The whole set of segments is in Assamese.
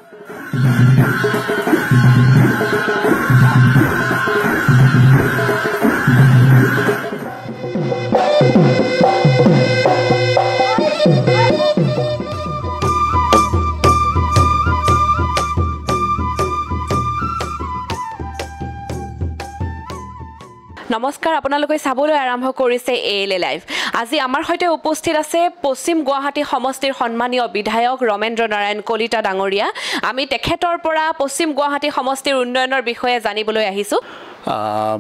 নমস্কাৰ আপোনালোকে চাবলৈ আৰম্ভ কৰিছে এএলএ লাইভ আজি আমাৰ সৈতে উপস্থিত আছে পশ্চিম গুৱাহাটী সমষ্টিৰ সন্মানীয় বিধায়ক ৰমেন্দ্ৰ নাৰায়ণ কলিতা ডাঙৰীয়া আমি তেখেতৰ পৰা পশ্চিম গুৱাহাটী সমষ্টিৰ উন্নয়নৰ বিষয়ে জানিবলৈ আহিছো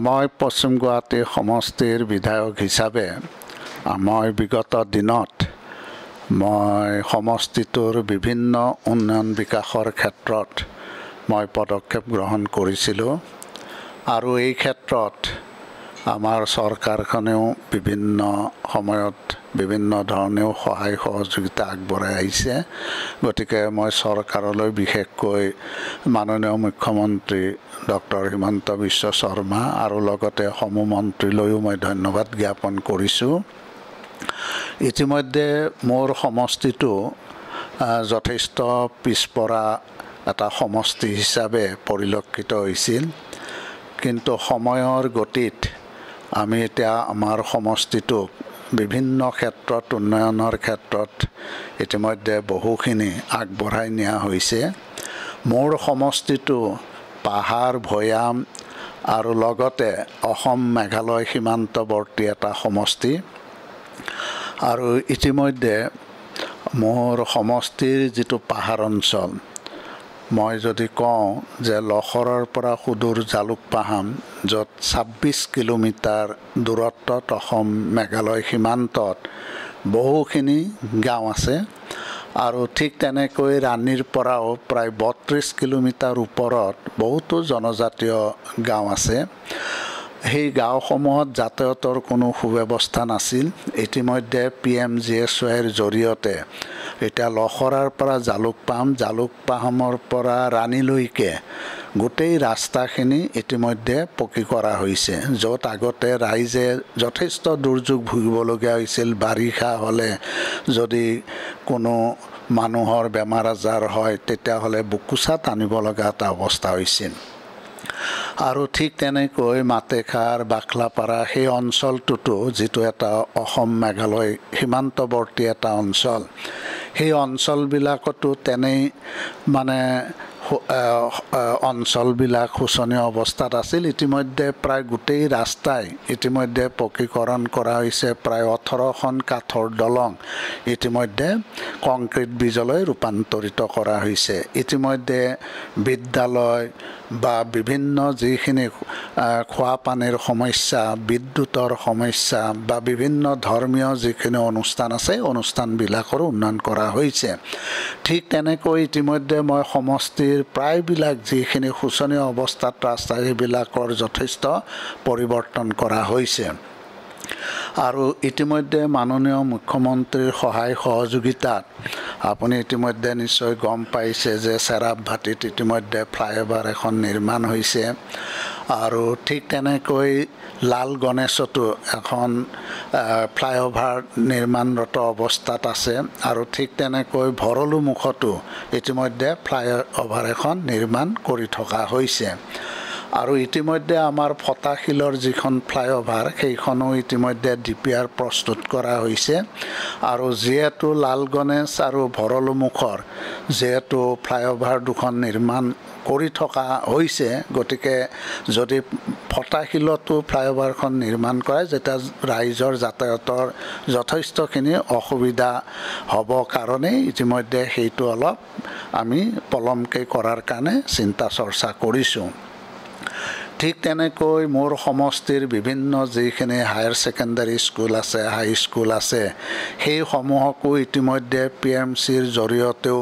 মই পশ্চিম গুৱাহাটী সমষ্টিৰ বিধায়ক হিচাপে মই বিগত দিনত মই সমষ্টিটোৰ বিভিন্ন উন্নয়ন বিকাশৰ ক্ষেত্ৰত মই পদক্ষেপ গ্ৰহণ কৰিছিলোঁ আৰু এই ক্ষেত্ৰত আমাৰ চৰকাৰখনেও বিভিন্ন সময়ত বিভিন্ন ধৰণেও সহায় সহযোগিতা আগবঢ়াই আহিছে গতিকে মই চৰকাৰলৈ বিশেষকৈ মাননীয় মুখ্যমন্ত্ৰী ডক্টৰ হিমন্ত বিশ্ব শৰ্মা আৰু লগতে সমূহ মন্ত্ৰীলৈও মই ধন্যবাদ জ্ঞাপন কৰিছোঁ ইতিমধ্যে মোৰ সমষ্টিটো যথেষ্ট পিছপৰা এটা সমষ্টি হিচাপে পৰিলক্ষিত হৈছিল কিন্তু সময়ৰ গতিত আমি এতিয়া আমাৰ সমষ্টিটোক বিভিন্ন ক্ষেত্ৰত উন্নয়নৰ ক্ষেত্ৰত ইতিমধ্যে বহুখিনি আগবঢ়াই নিয়া হৈছে মোৰ সমষ্টিটো পাহাৰ ভৈয়াম আৰু লগতে অসম মেঘালয় সীমান্তৱৰ্তী এটা সমষ্টি আৰু ইতিমধ্যে মোৰ সমষ্টিৰ যিটো পাহাৰ অঞ্চল মই যদি কওঁ যে লখৰাৰ পৰা সুদূৰ জালুকপাহাম য'ত 26 কিলোমিটাৰ দূৰত্বত অসম মেঘালয় সীমান্তত বহুখিনি গাঁও আছে আৰু ঠিক তেনেকৈ ৰাণীৰ পৰাও প্ৰায় 32 কিলোমিটাৰ ওপৰত বহুতো জনজাতীয় গাঁও আছে সেই গাঁওসমূহত যাতায়াতৰ কোনো সুব্যৱস্থা নাছিল ইতিমধ্যে PMGSYৰ জৰিয়তে এতিয়া লখৰাৰ পৰা জালুকপাহামৰ পৰা ৰাণীলৈকে গোটেই ৰাস্তাখিনি ইতিমধ্যে পকী কৰা হৈছে য'ত আগতে ৰাইজে যথেষ্ট দুৰ্যোগ ভুগিবলগীয়া হৈছিল বাৰিষা হ'লে যদি কোনো মানুহৰ বেমাৰ আজাৰ হয় তেতিয়াহ'লে বুকুচাত আনিব লগা এটা অৱস্থা হৈছিল আৰু ঠিক তেনেকৈ মাতেখাৰ বাখলাপাৰা সেই অঞ্চলটোতো যিটো এটা অসম মেঘালয় সীমান্তৱৰ্তী এটা অঞ্চল সেই অঞ্চলবিলাকতো তেনেই মানে অঞ্চলবিলাক শোচনীয় অৱস্থাত আছিল ইতিমধ্যে প্ৰায় গোটেই ৰাস্তাই ইতিমধ্যে পকীকৰণ কৰা হৈছে প্ৰায় 18খন কাঠৰ দলং ইতিমধ্যে কংক্ৰিট ব্ৰিজলৈ ৰূপান্তৰিত কৰা হৈছে ইতিমধ্যে বিদ্যালয় বা বিভিন্ন যিখিনি খোৱা পানীৰ সমস্যা বিদ্যুতৰ সমস্যা বা বিভিন্ন ধৰ্মীয় যিখিনি অনুষ্ঠান আছে অনুষ্ঠানবিলাকৰো উন্নয়ন কৰা হৈছে ঠিক তেনেকৈ ইতিমধ্যে মই সমষ্টিৰ প্ৰায়বিলাক যিখিনি শোচনীয় অৱস্থাত ৰাস্তা সেইবিলাকৰ যথেষ্ট পৰিৱৰ্তন কৰা হৈছে আৰু ইতিমধ্যে মাননীয় মুখ্যমন্ত্ৰীৰ সহায় সহযোগিতাত আপুনি ইতিমধ্যে নিশ্চয় গম পাইছে যে চেৰাপভাটিত ইতিমধ্যে ফ্লাইঅভাৰ এখন নিৰ্মাণ হৈছে আৰু ঠিক তেনেকৈ লাল গণেশতো এখন ফ্লাইঅভাৰ নিৰ্মাণৰত অৱস্থাত আছে আৰু ঠিক তেনেকৈ ভৰলু মুখতো ইতিমধ্যে ফ্লাইঅভাৰ এখন নিৰ্মাণ কৰি থকা হৈছে আৰু ইতিমধ্যে আমাৰ ফটাশিলৰ যিখন ফ্লাইঅভাৰ সেইখনো ইতিমধ্যে DPR প্ৰস্তুত কৰা হৈছে আৰু যিহেতু লাল গণেশ আৰু ভৰলু মুখৰ যেহেতু ফ্লাইঅভাৰ দুখন নিৰ্মাণ কৰি থকা হৈছে গতিকে যদি ফটাশিলতো ফ্লাইঅভাৰখন নিৰ্মাণ কৰে যেতিয়া ৰাইজৰ যাতায়াতৰ যথেষ্টখিনি অসুবিধা হ'ব কাৰণে ইতিমধ্যে সেইটো অলপ আমি পলমকৈ কৰাৰ কাৰণে চিন্তা চৰ্চা কৰিছোঁ ঠিক তেনেকৈ মোৰ সমষ্টিৰ বিভিন্ন যিখিনি হায়াৰ সেকেন্ডাৰী স্কুল আছে হাই স্কুল আছে সেই সমূহকো ইতিমধ্যে PMCৰ জৰিয়তেও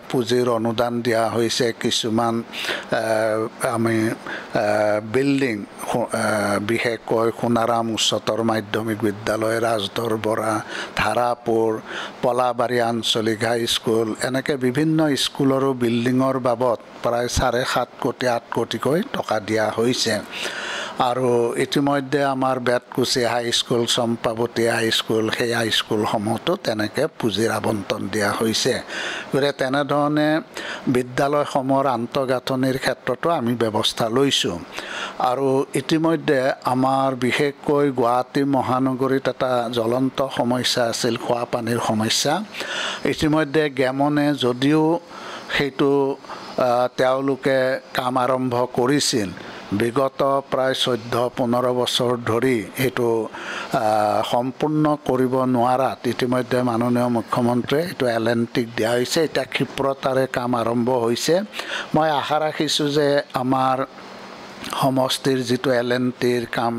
পুঁজিৰ অনুদান দিয়া হৈছে কিছুমান আমি বিল্ডিং বিশেষকৈ সোণাৰাম উচ্চতৰ মাধ্যমিক বিদ্যালয় ৰাজদৰবৰা ধাৰাপুৰ পলাবাৰী আঞ্চলিক হাই স্কুল এনেকৈ বিভিন্ন স্কুলৰো বিল্ডিঙৰ বাবদ প্ৰায় 7.5 কোটি 8 কোটিকৈ টকা দিয়া হৈছে আৰু ইতিমধ্যে আমাৰ বেতকুচি হাইস্কুল, চম্পাৱতী হাইস্কুল, সেই হাইস্কুলসমূহতো তেনেকৈ পুঁজিৰ আবণ্টন দিয়া হৈছে। গতিকে তেনেধৰণে বিদ্যালয়সমূহৰ আন্তঃগাঁথনিৰ ক্ষেত্ৰতো আমি ব্যৱস্থা লৈছোঁ। আৰু ইতিমধ্যে আমাৰ বিশেষকৈ গুৱাহাটী মহানগৰীত এটা জ্বলন্ত সমস্যা আছিল, খোৱা পানীৰ সমস্যা। ইতিমধ্যে গেমনে যদিও সেইটো তেওঁলোকে কাম আৰম্ভ কৰিছিল, বিগত প্ৰায় 14-15 বছৰ ধৰি এইটো সম্পূৰ্ণ কৰিব নোৱাৰাত ইতিমধ্যে মাননীয় মুখ্যমন্ত্ৰীয়ে এইটো এল&টিক দিয়া হৈছে। এতিয়া ক্ষিপ্ৰতাৰে কাম আৰম্ভ হৈছে। মই আশা ৰাখিছোঁ যে আমাৰ সমষ্টিৰ যিটো এল&টিৰ কাম,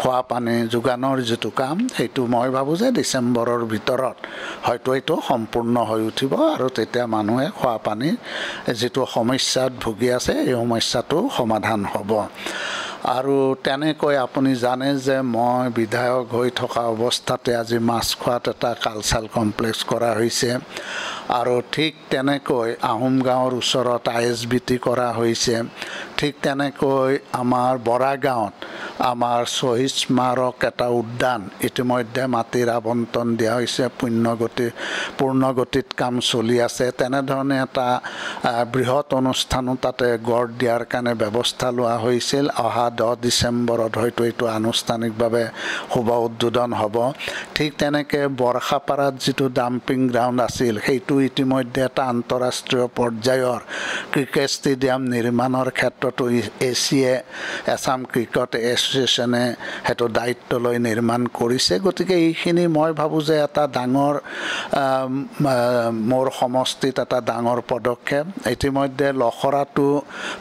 খোৱা পানী যোগানৰ যিটো কাম, সেইটো মই ভাবোঁ যে ডিচেম্বৰৰ ভিতৰত হয়তো এইটো সম্পূৰ্ণ হৈ উঠিব আৰু তেতিয়া মানুহে খোৱা পানীৰ যিটো সমস্যাত ভুগি আছে এই সমস্যাটো সমাধান হ'ব। আৰু তেনেকৈ আপুনি জানে যে মই বিধায়ক হৈ থকা অৱস্থাতে আজি মাছখোৱাত এটা কালচাৰেল কমপ্লেক্স কৰা হৈছে। আৰু ঠিক তেনেকৈ আহোম গাঁৱৰ ওচৰত ISBT কৰা হৈছে। ঠিক তেনেকৈ আমাৰ বৰা গাঁৱত আমাৰ শ্বহীদ স্মাৰক এটা উদ্যান ইতিমধ্যে মাটিৰ আবণ্টন দিয়া হৈছে, পূৰ্ণগতিত কাম চলি আছে। তেনেধৰণে এটা বৃহৎ অনুষ্ঠানো তাতে গঢ় দিয়াৰ কাৰণে ব্যৱস্থা লোৱা হৈছিল। অহা 10 ডিচেম্বৰত হয়তো এইটো আনুষ্ঠানিকভাৱে শুভ উদ্বোধন হ'ব। ঠিক তেনেকৈ বৰ্ষাপাৰাত যিটো ডাম্পিং গ্ৰাউণ্ড আছিল, সেইটো ইতিমধ্যে এটা আন্তঃৰাষ্ট্ৰীয় পৰ্যায়ৰ ক্ৰিকেট ষ্টেডিয়াম নিৰ্মাণৰ ক্ষেত্ৰতো ACA, আছাম ক্ৰিকেট এছ'চিয়েশ্যনে সেইটো দায়িত্ব লৈ নিৰ্মাণ কৰিছে। গতিকে এইখিনি মই ভাবোঁ যে এটা ডাঙৰ মোৰ সমষ্টিত এটা ডাঙৰ পদক্ষেপ। ইতিমধ্যে লখৰাটো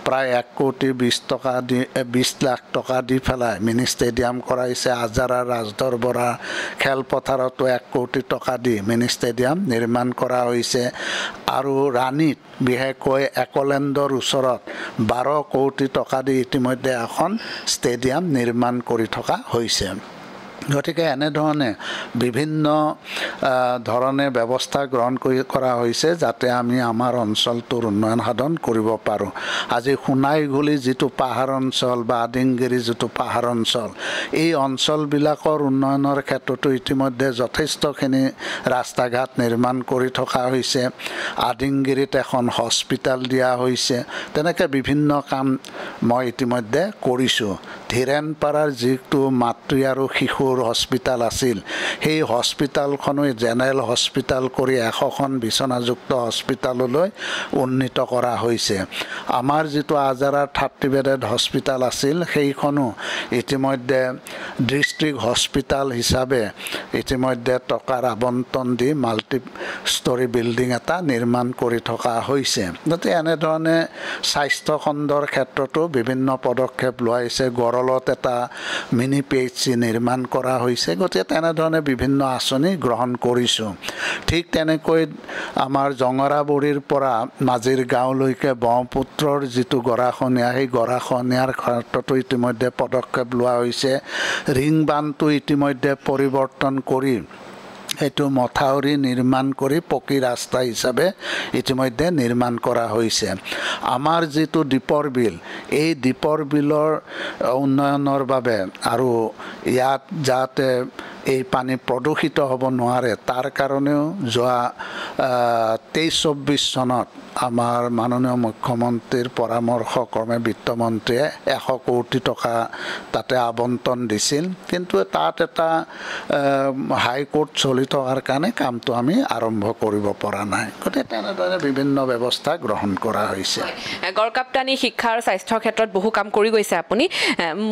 প্ৰায় 1,20 লাখ টকা দি পেলাই মিনি ষ্টেডিয়াম কৰাইছে। আজাৰা ৰাজদৰবৰা খেলপথাৰতো 1 কোটি টকা দি মিনি ষ্টেডিয়াম নিৰ্মাণ কৰা হৈছে। আৰু ৰাণীত বিশেষকৈ একলেণ্ডৰ ওচৰত 12 কোটি টকা দি ইতিমধ্যে এখন ষ্টেডিয়াম নিৰ্মাণ কৰি থকা হৈছে। গতিকে এনেধৰণে বিভিন্ন ধৰণে ব্যৱস্থা গ্ৰহণ কৰা হৈছে যাতে আমি আমাৰ অঞ্চলটোৰ উন্নয়ন সাধন কৰিব পাৰোঁ। আজি সোণাইগুলি যিটো পাহাৰ অঞ্চল বা আদিংগিৰি যিটো পাহাৰ অঞ্চল, এই অঞ্চলবিলাকৰ উন্নয়নৰ ক্ষেত্ৰতো ইতিমধ্যে যথেষ্টখিনি ৰাস্তা ঘাট নিৰ্মাণ কৰি থকা হৈছে। আদিংগিৰিত এখন হস্পিটেল দিয়া হৈছে। তেনেকৈ বিভিন্ন কাম মই ইতিমধ্যে কৰিছোঁ। ধীৰেণপাৰাৰ যিটো মাতৃ আৰু শিশুৰ হস্পিটেল আছিল, সেই হস্পিটেলখনো জেনেৰেল হস্পিটেল কৰি 100খন বিচনাযুক্ত হস্পিটেললৈ উন্নীত কৰা হৈছে। আমাৰ যিটো আজাৰাৰ 30 বেডেড হস্পিটেল আছিল, সেইখনো ইতিমধ্যে ডিষ্ট্ৰিক্ট হস্পিটেল হিচাপে ইতিমধ্যে টকাৰ আবণ্টন দি মাল্টি ষ্টৰী বিল্ডিং এটা নিৰ্মাণ কৰি থকা হৈছে। গতিকে এনেধৰণে স্বাস্থ্যখণ্ডৰ ক্ষেত্ৰতো বিভিন্ন পদক্ষেপ লোৱা হৈছে। গড়লত এটা মিনি PHC নিৰ্মাণ কৰা হৈছে। গতিকে তেনেধৰণে বিভিন্ন আঁচনি গ্ৰহণ কৰিছোঁ। ঠিক তেনেকৈ আমাৰ জঙৰাবুৰীৰ পৰা মাজিৰ গাঁৱলৈকে ব্ৰহ্মপুত্ৰৰ যিটো গৰাখহনীয়া, সেই গৰাখহনীয়াৰ ক্ষেত্ৰতো ইতিমধ্যে পদক্ষেপ লোৱা হৈছে। ৰিং বান্ধটো ইতিমধ্যে পৰিৱৰ্তন কৰি এইটো মথাউৰি নিৰ্মাণ কৰি পকী ৰাস্তা হিচাপে ইতিমধ্যে নিৰ্মাণ কৰা হৈছে। আমাৰ যিটো দীপৰ বিল, এই দীপৰ বিলৰ উন্নয়নৰ বাবে আৰু ইয়াত যাতে এই পানী প্ৰদূষিত হ'ব নোৱাৰে তাৰ কাৰণেও যোৱা 23-24 চনত আমাৰ মাননীয় মুখ্যমন্ত্ৰীৰ পৰামৰ্শক্ৰমে বিত্তমন্ত্ৰীয়ে 100 কোটি টকা তাতে আবণ্টন দিছিল। কিন্তু তাত এটা হাইকোৰ্ট চলি থকাৰ কাৰণে কামটো আমি আৰম্ভ কৰিব পৰা নাই। গতিকে তেনেদৰে বিভিন্ন ব্যৱস্থা গ্ৰহণ কৰা হৈছে। গড়কাপ্তানি শিক্ষা আৰু স্বাস্থ্যৰ ক্ষেত্ৰত বহু কাম কৰি গৈছে আপুনি।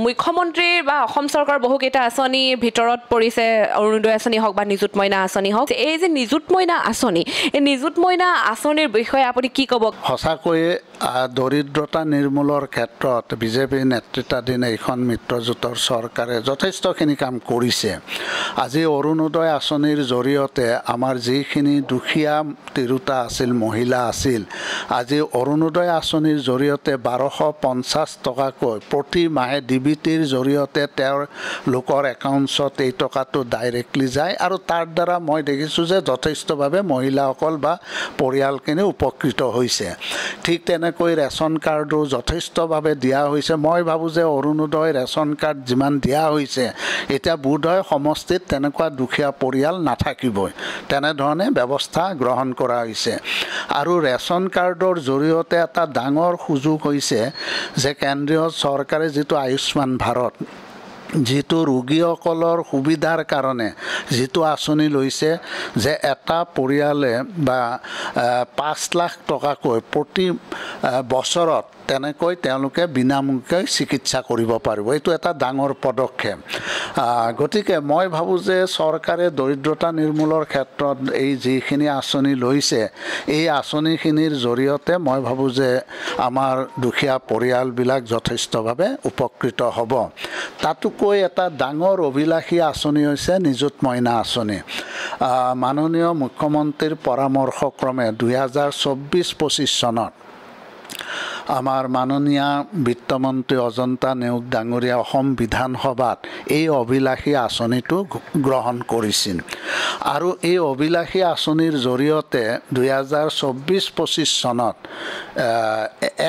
মুখ্যমন্ত্ৰীৰ বা অসম চৰকাৰৰ বহুকেইটা আঁচনিৰ ভিতৰত পৰিছে অৰুণোদয় আঁচনি হওক বা নিযুত মইনা আঁচনি হওক। এই যে নিযুত মইনা আঁচনি, এই নিযুত মইনা আঁচনিৰ বিষয়ে আপুনি কি ক'ব? সঁচাকৈয়ে দৰিদ্ৰতা নিৰ্মূলৰ ক্ষেত্ৰত বিজেপি নেতৃত্বাধীন এইখন মিত্ৰজোঁটৰ চৰকাৰে যথেষ্টখিনি কাম কৰিছে। আজি অৰুণোদয় আঁচনিৰ জৰিয়তে আমাৰ যিখিনি দুখীয়া তিৰোতা আছিল, মহিলা আছিল, আজি অৰুণোদয় আঁচনিৰ জৰিয়তে 1250 টকাকৈ প্ৰতি মাহে DBTৰ জৰিয়তে তেওঁৰ লোকৰ একাউণ্টছত এই টকাটো ডাইৰেক্টলি যায়। আৰু তাৰ দ্বাৰা মই দেখিছোঁ যে যথেষ্টভাৱে মহিলাসকল বা পৰিয়ালখিনি উপকৃত হৈছে ঠিক তেনেকৈ ৰেচন কাৰ্ডো যথেষ্টভাৱে দিয়া হৈছে মই ভাবোঁ যে অৰুণোদয় ৰেচন কাৰ্ড যিমান দিয়া হৈছে এতিয়া বোধহয় সমষ্টিত তেনেকুৱা দুখীয়া পৰিয়াল নাথাকিবই তেনেধৰণে ব্যৱস্থা গ্ৰহণ কৰা হৈছে আৰু ৰেচন কাৰ্ডৰ জৰিয়তে এটা ডাঙৰ সুযোগ হৈছে যে কেন্দ্ৰীয় চৰকাৰে যিটো আয়ুষ্মান ভাৰত যিটো ৰোগীসকলৰ সুবিধাৰ কাৰণে যিটো আঁচনি লৈছে যে এটা পৰিয়ালে বা 5 লাখ টকাকৈ প্ৰতি বছৰত তেনেকৈ তেওঁলোকে বিনামূলীয়াকৈ চিকিৎসা কৰিব পাৰিব এইটো এটা ডাঙৰ পদক্ষেপ গতিকে মই ভাবোঁ যে চৰকাৰে দৰিদ্ৰতা নিৰ্মূলৰ ক্ষেত্ৰত এই যিখিনি আঁচনি লৈছে এই আঁচনিখিনিৰ জৰিয়তে মই ভাবোঁ যে আমাৰ দুখীয়া পৰিয়ালবিলাক যথেষ্টভাৱে উপকৃত হ'ব তাতোকৈ এটা ডাঙৰ অভিলাষী আঁচনি হৈছে নিযুত মইনা আঁচনি মাননীয় মুখ্যমন্ত্ৰীৰ পৰামৰ্শক্ৰমে 2024-25 চনত আমাৰ মাননীয় বিত্তমন্ত্ৰী অজন্তা নেওগ ডাঙৰীয়া অসম বিধানসভাত এই অভিলাষী আঁচনিটো গ্ৰহণ কৰিছিল আৰু এই অভিলাষী আঁচনিৰ জৰিয়তে 2024-25 চনত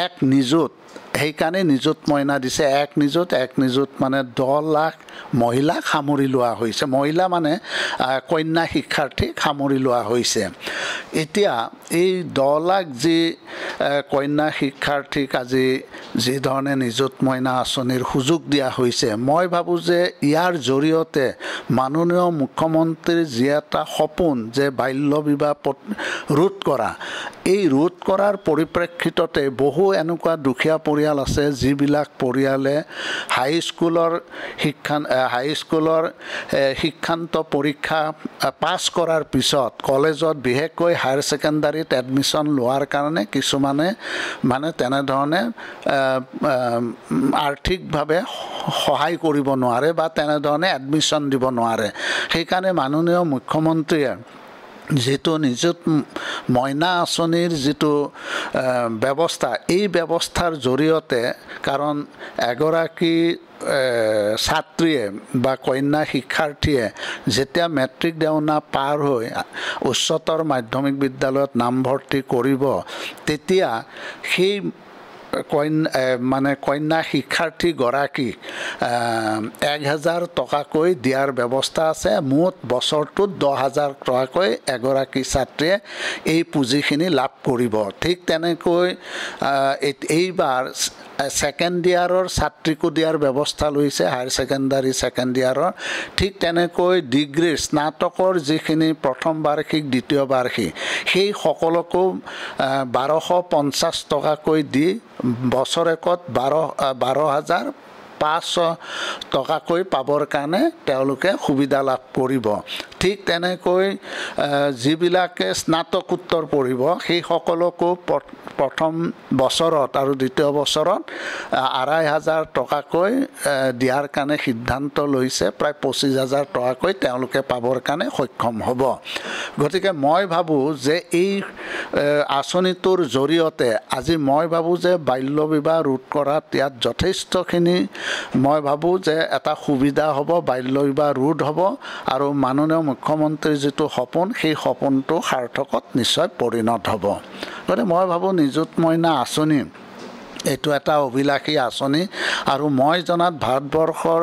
এক নিযুত সেইকাৰণে নিযুত মইনা দিছে এক নিযুত মানে 10 লাখ মহিলাক সামৰি লোৱা হৈছে মহিলা মানে কন্যা শিক্ষাৰ্থীক সামৰি লোৱা হৈছে এতিয়া এই 10 লাখ যি কন্যা শিক্ষাৰ্থীক আজি যি ধৰণে নিযুত মইনা আঁচনিৰ সুযোগ দিয়া হৈছে মই ভাবোঁ যে ইয়াৰ জৰিয়তে মাননীয় মুখ্যমন্ত্ৰীৰ যি এটা সপোন যে বাল্য বিবাহ ৰোধ কৰা এই ৰোধ কৰাৰ পৰিপ্ৰেক্ষিততে বহু এনেকুৱা দুখীয়া পৰিয়াল আছে যিবিলাক পৰিয়ালে হাইস্কুলৰ শিক্ষান্ত পৰীক্ষা পাছ কৰাৰ পিছত কলেজত বিশেষকৈ হায়াৰ ছেকেণ্ডাৰীত এডমিশ্যন লোৱাৰ কাৰণে কিছুমানে মানে তেনেধৰণে আৰ্থিকভাৱে সহায় কৰিব নোৱাৰে বা তেনেধৰণে এডমিশ্যন দিব নোৱাৰে সেইকাৰণে মাননীয় মুখ্যমন্ত্ৰীয়ে যেটো নিযুত মইনা আঁচনিৰ যেটো ব্যৱস্থা এই ব্যৱস্থাৰ জৰিয়তে কাৰণ এগৰাকী ছাত্ৰীয়ে বা কন্যা শিক্ষাৰ্থীয়ে যেতিয়া মেট্ৰিক দেওনা পাৰ হৈ উচ্চতৰ মাধ্যমিক বিদ্যালয়ত নামভৰ্তি কৰিব তেতিয়া সেই কন্যা শিক্ষাৰ্থী গৰাকী 1000 টকাকৈ দিয়াৰ ব্যৱস্থা আছে মুঠ বছৰটোত 10000 টকাকৈ এগৰাকী ছাত্ৰীয়ে এই পুঁজিখিনি লাভ কৰিব ঠিক তেনেকৈ এইবাৰ সেকেন্ড ইয়াৰৰ ছাত্ৰীকো দিয়াৰ ব্যৱস্থা লৈছে হায়াৰ ছেকেণ্ডাৰী সেকেন্ড ইয়াৰৰ ঠিক তেনেকৈ ডিগ্ৰী স্নাতকৰ যিখিনি প্ৰথম বাৰ্ষিক দ্বিতীয় বাৰ্ষিক সেই সকলকো 1250 টকাকৈ দি বছৰেকত 12500 টকাকৈ পাবৰ কাৰণে তেওঁলোকে সুবিধা লাভ কৰিব ঠিক তেনেকৈ যিবিলাকে স্নাতকোত্তৰ পঢ়িব সেই সকলকো প্ৰথম বছৰত আৰু দ্বিতীয় বছৰত 2500 টকাকৈ দিয়াৰ কাৰণে সিদ্ধান্ত লৈছে প্ৰায় 25000 টকাকৈ তেওঁলোকে পাবৰ কাৰণে সক্ষম হ'ব গতিকে মই ভাবো যে এই আঁচনিটোৰ জৰিয়তে আজি মই ভাবো যে বাল্য বিবাহ ৰোধ কৰাত ইয়াত যথেষ্টখিনি মই ভাবো যে এটা সুবিধা হ'ব বাল্য বিবাহ ৰোধ হ'ব আৰু মাননীয় মুখ্যমন্ত্ৰীৰ যেটো সপোন সেই সপোনটো সাৰ্থকত নিশ্চয় পৰিণত হ'ব গতিকে মই ভাবো নিযুত মইনা আঁচনি এইটো এটা অভিলাষী আঁচনি আৰু মই জনাত ভাৰতবৰ্ষৰ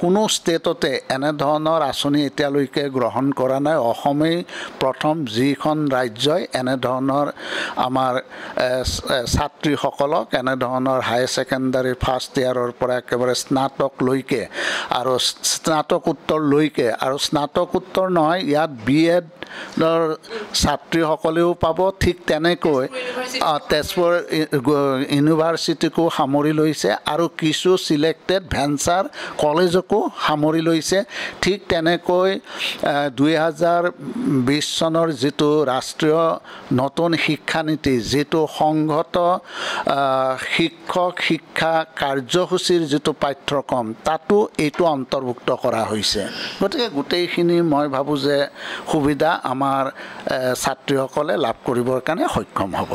কোনো ষ্টেটতে এনে ধৰণৰ আঁচনি এতিয়ালৈকে গ্ৰহণ কৰা নাই অসমেই প্ৰথম যিখন ৰাজ্যই এনে ধৰণৰ আমাৰ ছাত্ৰীসকলক এনে ধৰণৰ হাই ছেকেণ্ডাৰী ফাৰ্ষ্ট ইয়াৰৰ পৰা একেবাৰে স্নাতকলৈকে আৰু স্নাতকোত্তৰলৈকে আৰু স্নাতকোত্তৰ নহয় ইয়াত BEd ছাত্ৰীসকলেও পাব ঠিক তেনেকৈ তেজপুৰ ইউনিভাৰ্চিটিকো সামৰি লৈছে আৰু কিছু সিলেক্টেড ভেঞ্চাৰ কলেজকো সামৰি লৈছে ঠিক তেনেকৈ 2020 চনৰ যেটো ৰাষ্ট্ৰীয় নতুন শিক্ষানীতি যেটো সংগত শিক্ষক শিক্ষা কাৰ্যসূচীৰ যেটো পাঠ্যক্ৰম তাতো এইটো অন্তৰ্ভুক্ত কৰা হৈছে গতিকে গোটেইখিনি মই ভাবো যে সুবিধা আমাৰ ছাত্ৰীসকলে লাভ কৰিবৰ কাৰণে সক্ষম হ'ব